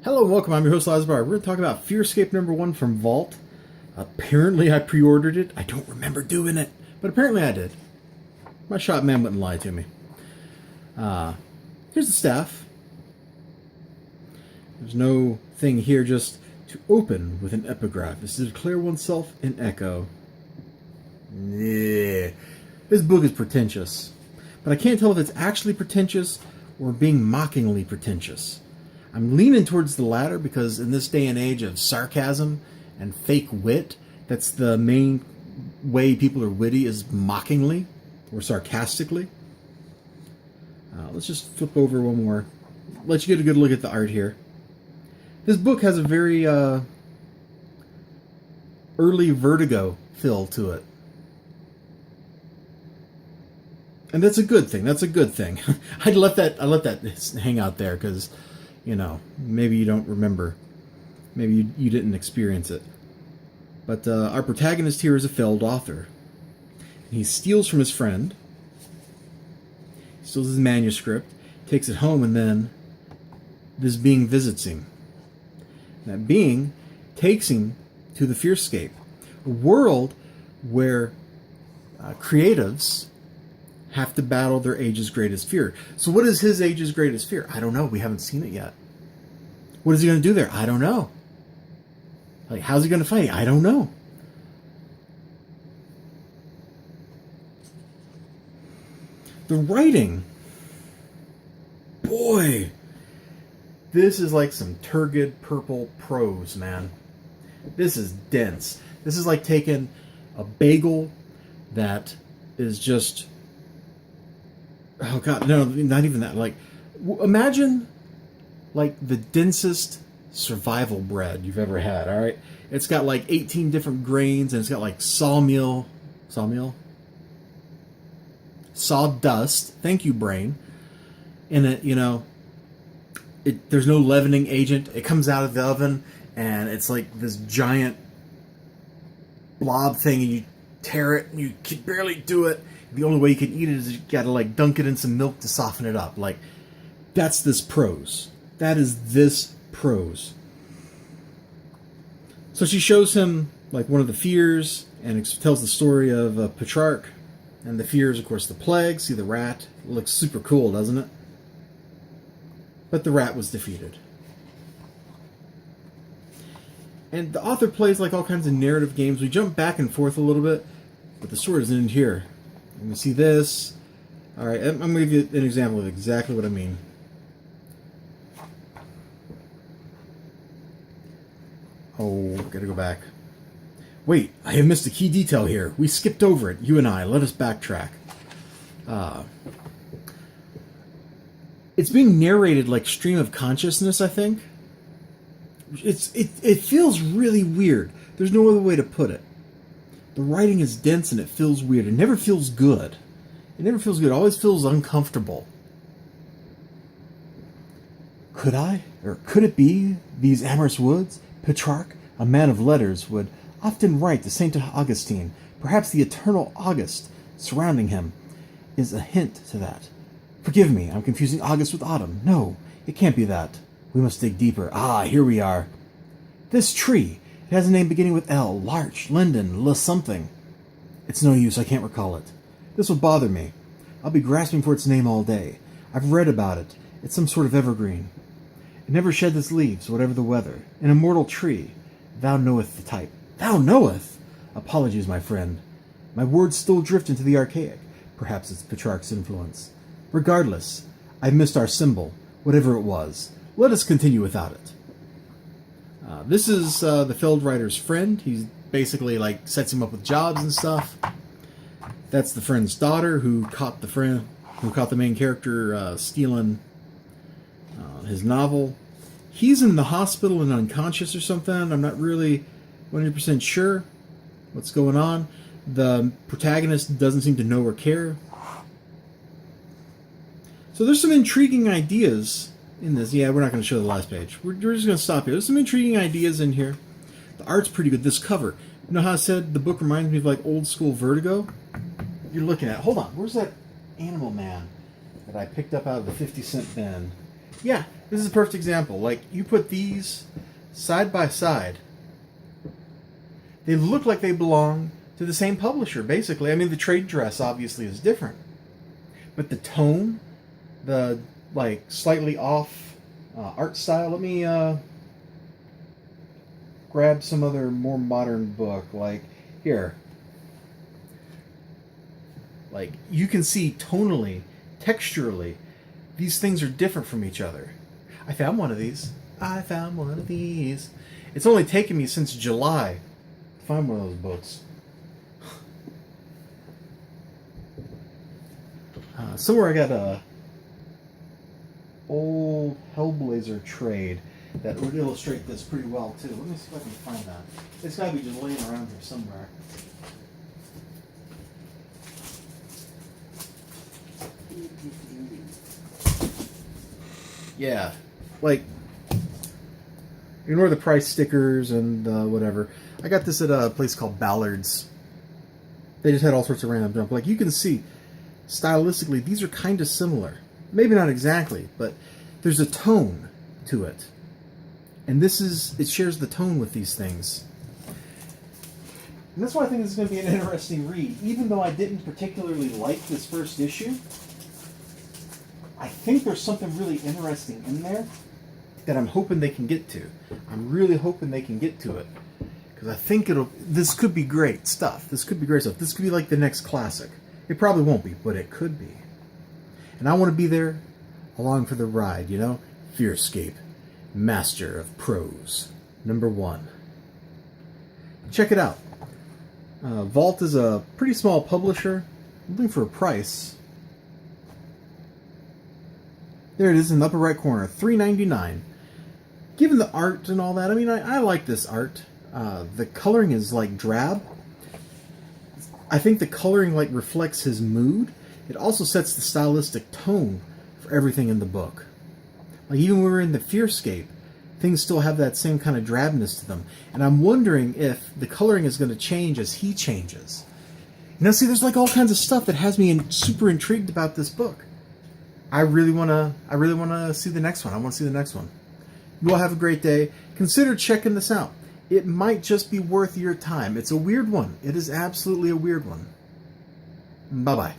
Hello and welcome, I'm your host Elizibar. We're going to talk about Fearscape #1 from Vault. Apparently I pre-ordered it. I don't remember doing it, but apparently I did. My shop man wouldn't lie to me. Here's the staff. There's no thing here, just to open with an epigraph. This is to declare oneself in echo. Yeah. This book is pretentious, but I can't tell if it's actually pretentious or being mockingly pretentious. I'm leaning towards the latter because in this day and age of sarcasm and fake wit, that's the main way people are witty, is mockingly or sarcastically. Let's just flip over one more. Let you get a good look at the art here. This book has a very early Vertigo feel to it. And that's a good thing. That's a good thing. I let that hang out there because, you know, maybe you don't remember. Maybe you didn't experience it. But our protagonist here is a failed author. He steals from his friend. He steals his manuscript, takes it home, and then this being visits him. That being takes him to the Fearscape, a world where creatives have to battle their age's greatest fear. So what is his age's greatest fear? I don't know. We haven't seen it yet. What is he going to do there? I don't know. Like, how's he going to fight? I don't know. The writing. Boy. This is like some turgid purple prose, man. This is dense. This is like taking a bagel that is just... Oh god, no, not even that. Like, imagine like the densest survival bread you've ever had, all right? It's got like 18 different grains, and it's got like sawdust. Thank you, brain. In it, you know, there's no leavening agent. It comes out of the oven, and it's like this giant blob thing, and you tear it, and you can barely do it. The only way you can eat it is you gotta like dunk it in some milk to soften it up. Like, that's this prose. That is this prose. So she shows him like one of the fears and tells the story of Petrarch. And the fears, of course, the plague. See the rat? It looks super cool, doesn't it? But the rat was defeated. And the author plays like all kinds of narrative games. We jump back and forth a little bit, but the story doesn't end here. Let me see this. Alright, I'm going to give you an example of exactly what I mean. Oh, gotta go back. Wait, I have missed a key detail here. We skipped over it, you and I. Let us backtrack. It's being narrated like stream of consciousness, I think. It feels really weird. There's no other way to put it. The writing is dense and it feels weird. It never feels good. It never feels good. It always feels uncomfortable. Could it be these amorous woods? Petrarch, a man of letters, would often write to St. Augustine. Perhaps the eternal August surrounding him is a hint to that. Forgive me, I'm confusing August with autumn. No, it can't be that. We must dig deeper. Ah, here we are. This tree. It has a name beginning with L. Larch, linden, something. It's no use, I can't recall it. This will bother me. I'll be grasping for its name all day. I've read about it. It's some sort of evergreen. It never sheds its leaves, whatever the weather. An immortal tree. Thou knoweth the type. Thou knoweth? Apologies, my friend. My words still drift into the archaic. Perhaps it's Petrarch's influence. Regardless, I've missed our symbol, whatever it was. Let us continue without it. This is the failed writer's friend. He's basically like sets him up with jobs and stuff. That's the friend's daughter who caught the main character stealing his novel. He's in the hospital and unconscious or something. I'm not really 100% sure what's going on. The protagonist doesn't seem to know or care. So there's some intriguing ideas in this. Yeah, we're not going to show the last page. We're just going to stop here. There's some intriguing ideas in here. The art's pretty good. This cover. You know how I said the book reminds me of like old school Vertigo? You're looking at... Hold on. Where's that Animal Man that I picked up out of the 50-cent bin? Yeah, This is a perfect example. Like, you put these side by side, they look like they belong to the same publisher, basically. I mean, the trade dress obviously is different, but the tone, the like slightly off art style. Let me grab some other more modern book. Like here, like you can see tonally, texturally, these things are different from each other. I found one of these. I found one of these. It's only taken me since July to find one of those books. Somewhere I got a old Hellblazer trade that would illustrate this pretty well too. Let me see if I can find that. It's got to be just laying around here somewhere. Yeah, like, ignore the price stickers and whatever. I got this at a place called Ballard's. They just had all sorts of random junk. Like, you can see, stylistically, these are kind of similar. Maybe not exactly, but there's a tone to it. And this is, it shares the tone with these things. And that's why I think this is going to be an interesting read. Even though I didn't particularly like this first issue, I think there's something really interesting in there that I'm hoping they can get to. I'm really hoping they can get to it. Because I think this could be great stuff. This could be great stuff. This could be like the next classic. It probably won't be, but it could be. And I want to be there along for the ride, you know? Fearscape, Master of Prose, #1. Check it out. Vault is a pretty small publisher. I'm looking for a price. There it is in the upper right corner, $3.99. Given the art and all that, I mean, I like this art. The coloring is like drab. I think the coloring like reflects his mood. It also sets the stylistic tone for everything in the book. Like, even when we're in the Fearscape, things still have that same kind of drabness to them. And I'm wondering if the coloring is going to change as he changes. Now, see, there's like all kinds of stuff that has me super intrigued about this book. I really want to see the next one. I want to see the next one. You all have a great day. Consider checking this out. It might just be worth your time. It's a weird one. It is absolutely a weird one. Bye-bye.